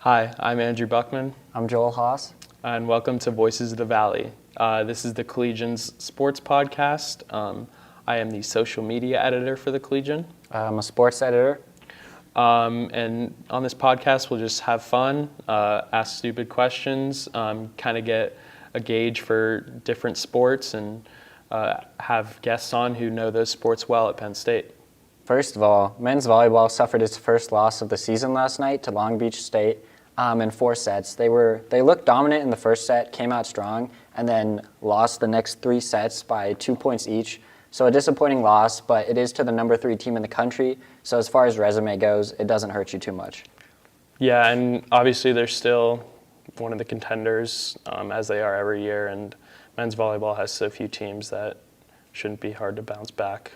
Hi, I'm Andrew Buckman, I'm Joel Haas. and welcome to Voices of the Valley. This is the Collegian's sports podcast. I am the social media editor for the Collegian. I'm a sports editor. And on this podcast, we'll just have fun, ask stupid questions, kind of get a gauge for different sports, and have guests on who know those sports well at Penn State. First of all, men's volleyball suffered its first loss of the season last night to Long Beach State in 4 sets. They looked dominant in the first set, came out strong, and then lost the next 3 sets by 2 points each. So a disappointing loss, but it is to the number 3 team in the country. So as far as resume goes, it doesn't hurt you too much. Yeah, and obviously they're still one of the contenders, as they are every year, and men's volleyball has so few teams that shouldn't be hard to bounce back.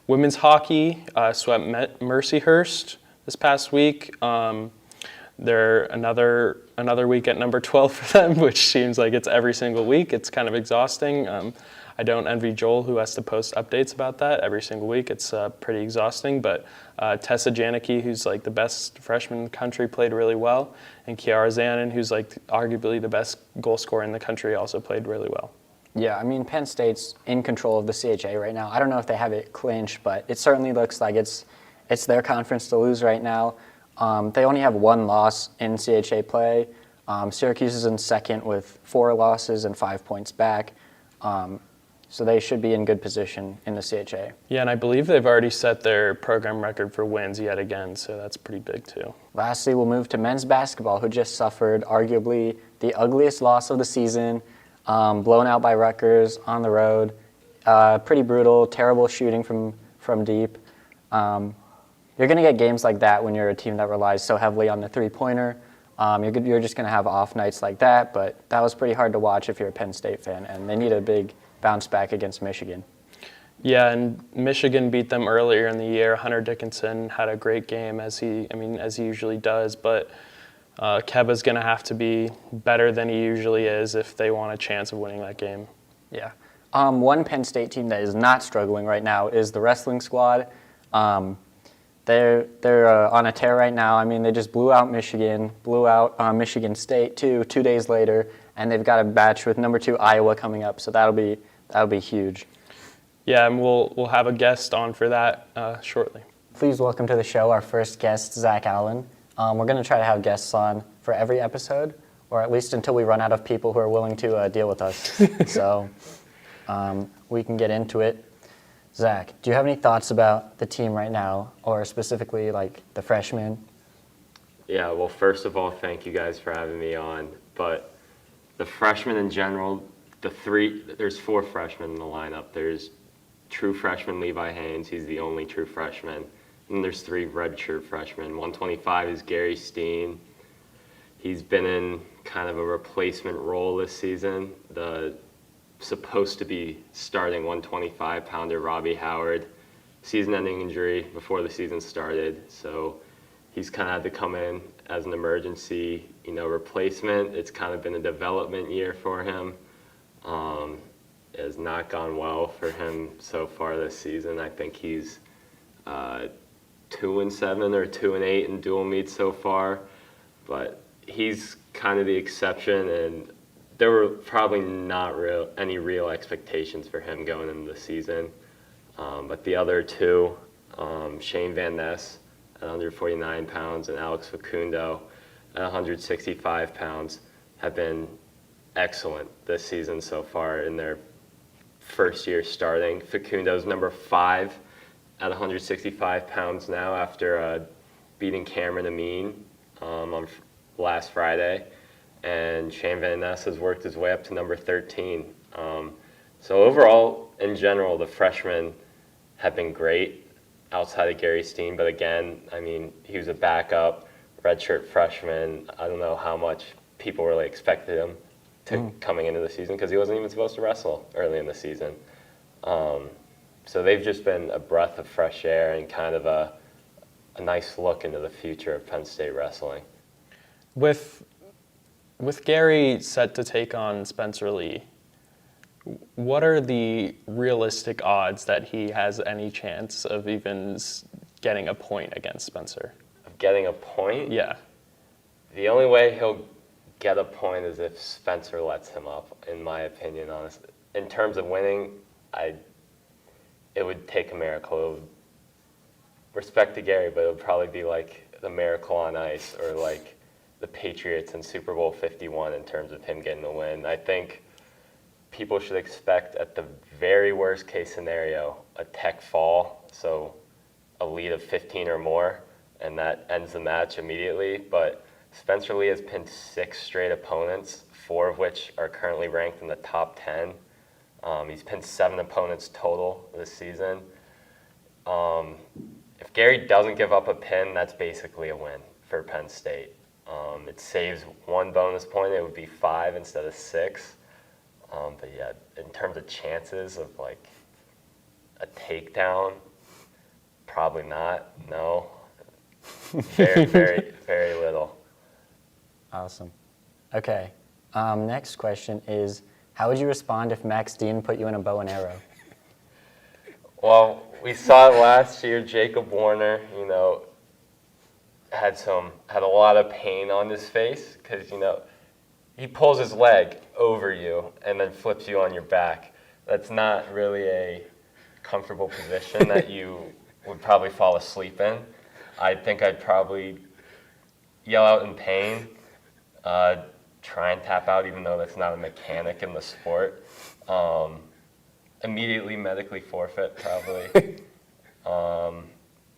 Women's hockey swept Mercyhurst this past week. They're another week at number 12 for them, which seems like it's every single week. It's kind of exhausting. I don't envy Joel, who has to post updates about that every single week. It's pretty exhausting, but Tessa Janicki, who's like the best freshman in the country, played really well, and Kiara Zanin, who's like arguably the best goal scorer in the country, also played really well. Yeah, I mean, Penn State's in control of the CHA right now. I don't know if they have it clinched, but it certainly looks like it's their conference to lose right now. They only have 1 loss in CHA play. Syracuse is in second with 4 losses and 5 points back. So they should be in good position in the CHA. Yeah, and I believe they've already set their program record for wins yet again, so that's pretty big too. Lastly, we'll move to men's basketball, who just suffered arguably the ugliest loss of the season, blown out by Rutgers on the road. Pretty brutal, terrible shooting from deep. You're going to get games like that when you're a team that relies so heavily on the three-pointer. You're just going to have off nights like that, but that was pretty hard to watch if you're a Penn State fan, and they need a big bounce back against Michigan. Yeah, and Michigan beat them earlier in the year. Hunter Dickinson had a great game, as he usually does, but Keba's going to have to be better than he usually is if they want a chance of winning that game. Yeah. One Penn State team that is not struggling right now is the wrestling squad. They're on a tear right now. I mean, they just blew out Michigan State too 2 days later, and they've got a match with number 2 Iowa coming up. So that'll be huge. Yeah, and we'll have a guest on for that shortly. Please welcome to the show our first guest, Zach Allen. We're going to try to have guests on for every episode, or at least until we run out of people who are willing to deal with us. So we can get into it. Zach, do you have any thoughts about the team right now, or specifically like the freshmen? Yeah, well, first of all, thank you guys for having me on. But the freshmen in general, there's 4 freshmen in the lineup. There's true freshman Levi Haynes, he's the only true freshman. And there's 3 redshirt freshmen. 125 is Gary Steen. He's been in kind of a replacement role this season. The supposed to be starting 125-pounder Robbie Howard, season-ending injury before the season started, so he's kind of had to come in as an emergency, replacement. It's kind of been a development year for him. It has not gone well for him so far this season. I think he's 2-7 or 2-8 in dual meets so far, but he's kind of the exception, and there were probably not any real expectations for him going into the season. But the other 2, Shane Van Ness at 149 pounds and Alex Facundo at 165 pounds, have been excellent this season so far in their first year starting. Facundo's number 5 at 165 pounds now after beating Cameron Amin on last Friday. And Shane Van Ness has worked his way up to number 13. So overall, in general, the freshmen have been great outside of Gary Steen. But again, I mean, he was a backup, redshirt freshman. I don't know how much people really expected him to coming into the season because he wasn't even supposed to wrestle early in the season. So they've just been a breath of fresh air and kind of a nice look into the future of Penn State wrestling. With Gary set to take on Spencer Lee, what are the realistic odds that he has any chance of even getting a point against Spencer? Of getting a point? Yeah. The only way he'll get a point is if Spencer lets him up, in my opinion, honestly. In terms of winning, it would take a miracle. It would, respect to Gary, but it would probably be like the Miracle on Ice or like the Patriots in Super Bowl 51 in terms of him getting the win. I think people should expect, at the very worst case scenario, a tech fall, so a lead of 15 or more, and that ends the match immediately. But Spencer Lee has pinned 6 straight opponents, 4 of which are currently ranked in the top 10. He's pinned 7 opponents total this season. If Gary doesn't give up a pin, that's basically a win for Penn State. It saves 1 bonus point. It would be 5 instead of 6. But yeah, in terms of chances of like a takedown, probably not. No. Very, very, very little. Awesome. Okay. Next question is, how would you respond if Max Dean put you in a bow and arrow? Well, we saw it last year. Jacob Warner, had a lot of pain on his face because, he pulls his leg over you and then flips you on your back. That's not really a comfortable position that you would probably fall asleep in. I think I'd probably yell out in pain, try and tap out even though that's not a mechanic in the sport. Immediately medically forfeit probably.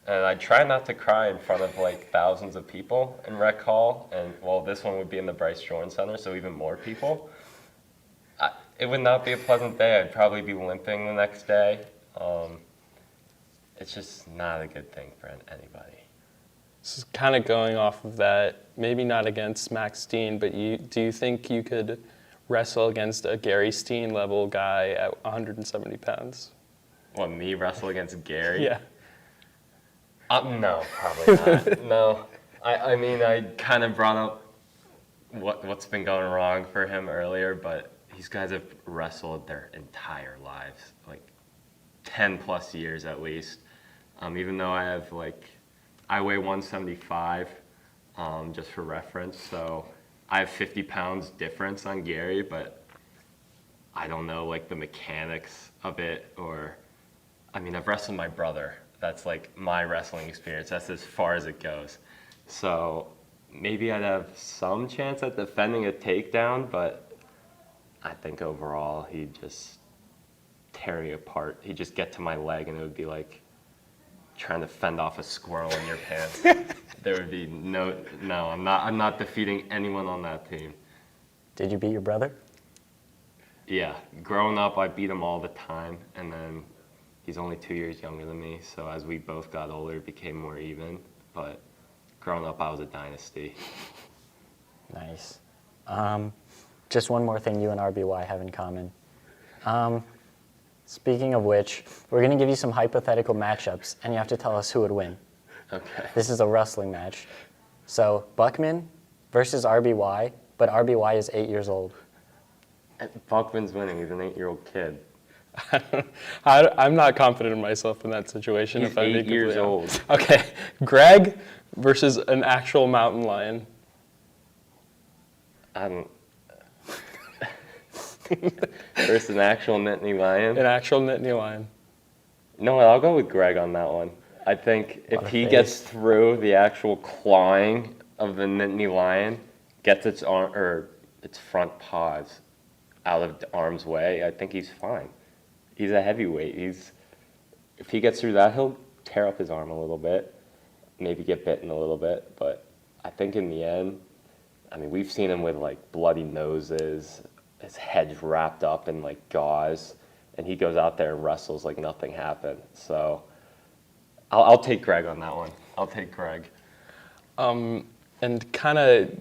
And I try not to cry in front of like thousands of people in Rec Hall, and well, this one would be in the Bryce Jordan Center, so even more people. It would not be a pleasant day. I'd probably be limping the next day. It's just not a good thing for anybody. This is kind of going off of that, maybe not against Max Dean, but do you think you could wrestle against a Gary Steen level guy at 170 pounds? What, me wrestle against Gary? Yeah. No, probably not. No. I mean, I kind of brought up what's been going wrong for him earlier, but these guys have wrestled their entire lives, like 10 plus years at least. Even though I weigh 175, just for reference, so I have 50 pounds difference on Gary, but I don't know like the mechanics of it, or, I mean, I've wrestled my brother. That's like my wrestling experience. That's as far as it goes. So maybe I'd have some chance at defending a takedown, but I think overall he'd just tear me apart. He'd just get to my leg and it would be like trying to fend off a squirrel in your pants. There would be no, I'm not defeating anyone on that team. Did you beat your brother? Yeah, growing up I beat him all the time, and then he's only 2 years younger than me, so as we both got older, it became more even. But growing up, I was a dynasty. Nice. Just one more thing you and RBY have in common. Speaking of which, we're going to give you some hypothetical matchups, and you have to tell us who would win. Okay. This is a wrestling match. So Buckman versus RBY, but RBY is 8 years old. Buckman's winning. He's an 8-year-old kid. I'm not confident in myself in that situation. He's if I'm 8 years old. Okay, Greg versus an actual mountain lion. Versus an actual Nittany lion. An actual Nittany lion. No, I'll go with Greg on that one. I think if he gets through the actual clawing of the Nittany lion, gets its arm or its front paws out of the arm's way, I think he's fine. He's a heavyweight. If he gets through that, he'll tear up his arm a little bit, maybe get bitten a little bit. But I think in the end, I mean, we've seen him with like bloody noses, his head wrapped up in like gauze, and he goes out there and wrestles like nothing happened. So I'll take Greg on that one. I'll take Greg. And kind of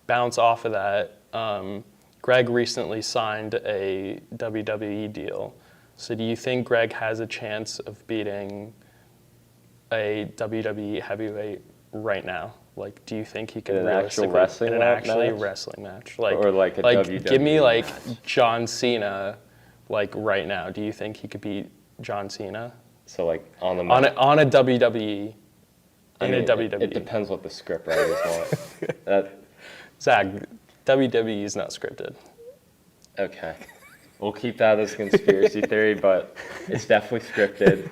bounce off of that, Greg recently signed a WWE deal. So do you think Greg has a chance of beating a WWE heavyweight right now? Like, do you think he could In an actual realistically wrestling in an actually match? wrestling match, Or like a WWE give me like match? John Cena, like right now. Do you think he could beat John Cena So like on the on a WWE? I In mean, a WWE. It depends what the script writers want. Zach, WWE is not scripted. Okay. We'll keep that as conspiracy theory, but it's definitely scripted.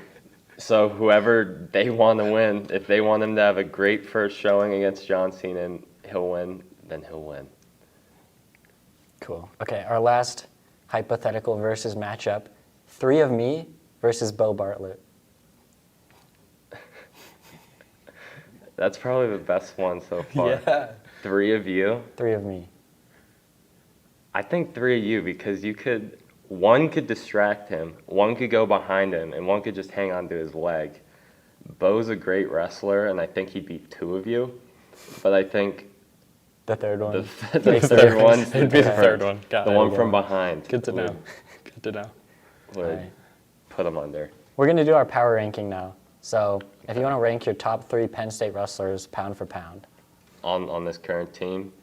So whoever they want to win, if they want him to have a great first showing against John Cena and he'll win, then he'll win. Cool. Okay, our last hypothetical versus matchup, 3 of me versus Bo Bartlett. That's probably the best one so far. Yeah. 3 of you. 3 of me. I think 3 of you because one could distract him, one could go behind him, and one could just hang on to his leg. Bo's a great wrestler, and I think he beat 2 of you. But I think The third one. the third one's It'd be the third one. Got the it. one from behind. Good to know. Good to know. Would Alright. put him under. We're going to do our power ranking now. So if you want to rank your top 3 Penn State wrestlers pound for pound. On this current team,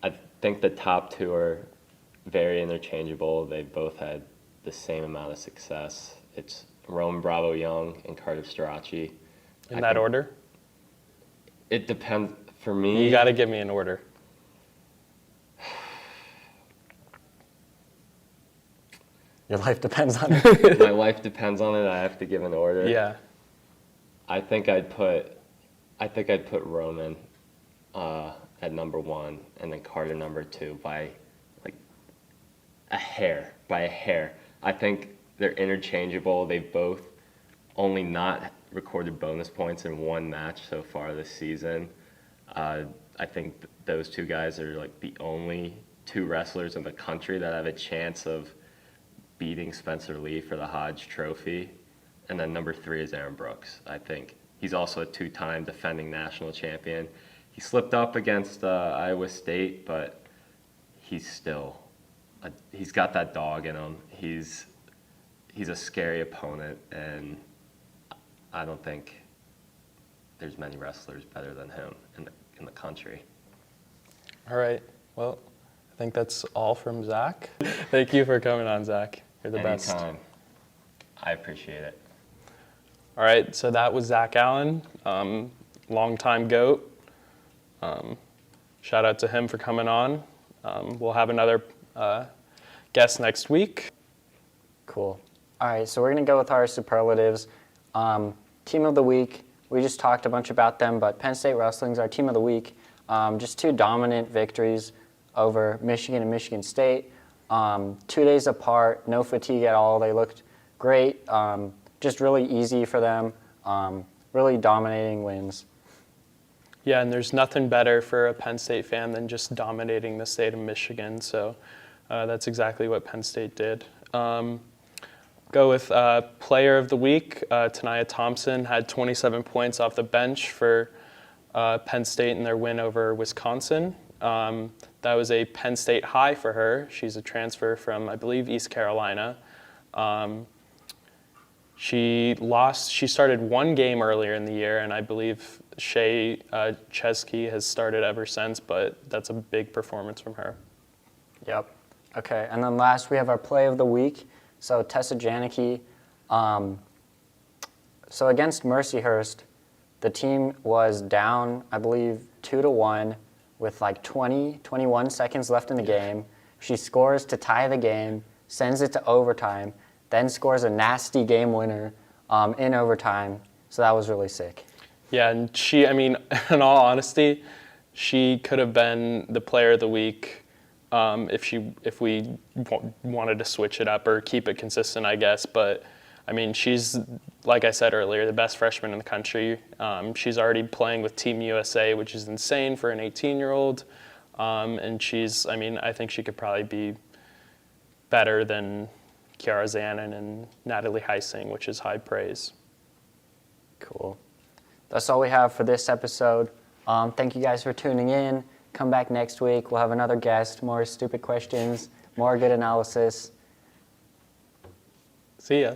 I think the top 2 are very interchangeable. They both had the same amount of success. It's Roman Bravo Young and Cardiff Starace. In that order? It depends. For me, You got to give me an order. Your life depends on it. my life depends on it. I have to give an order. Yeah. I think I'd put Roman at number 1 and then Carter number 2 by like a hair. By a hair. I think they're interchangeable. They've both only not recorded bonus points in 1 match so far this season. I think those 2 guys are like the only 2 wrestlers in the country that have a chance of beating Spencer Lee for the Hodge Trophy. And then number 3 is Aaron Brooks. I think he's also a 2-time defending national champion. He slipped up against Iowa State, but he's got that dog in him. He's a scary opponent, and I don't think there's many wrestlers better than him in the country. All right. Well, I think that's all from Zach. Thank you for coming on, Zach. You're the best. Anytime. I appreciate it. All right. So that was Zach Allen, longtime GOAT. Shout out to him for coming on. We'll have another guest next week. Cool. All right, so we're going to go with our superlatives. Team of the week, we just talked a bunch about them, but Penn State Wrestling's our team of the week. Just 2 dominant victories over Michigan and Michigan State. 2 days apart, no fatigue at all. They looked great, just really easy for them, really dominating wins. Yeah, and there's nothing better for a Penn State fan than just dominating the state of Michigan. So that's exactly what Penn State did. Go with Player of the Week. Tania Thompson had 27 points off the bench for Penn State in their win over Wisconsin. That was a Penn State high for her. She's a transfer from, I believe, East Carolina. She started 1 game earlier in the year, and I believe Shay Chesky has started ever since, but that's a big performance from her. Yep. Okay, and then last we have our play of the week. So Tessa Janicki. So against Mercyhurst, the team was down, I believe, 2-1 with like 21 seconds left in the game. She scores to tie the game, sends it to overtime, then scores a nasty game winner in overtime. So that was really sick. Yeah, and she, I mean, in all honesty, she could have been the Player of the Week if we wanted to switch it up or keep it consistent, I guess. But I mean, she's, like I said earlier, the best freshman in the country. She's already playing with Team USA, which is insane for an 18-year-old. And she's, I mean, I think she could probably be better than Kiara Zanin and Natalie Heising, which is high praise. Cool. That's all we have for this episode. Thank you guys for tuning in. Come back next week. We'll have another guest, more stupid questions, more good analysis. See ya.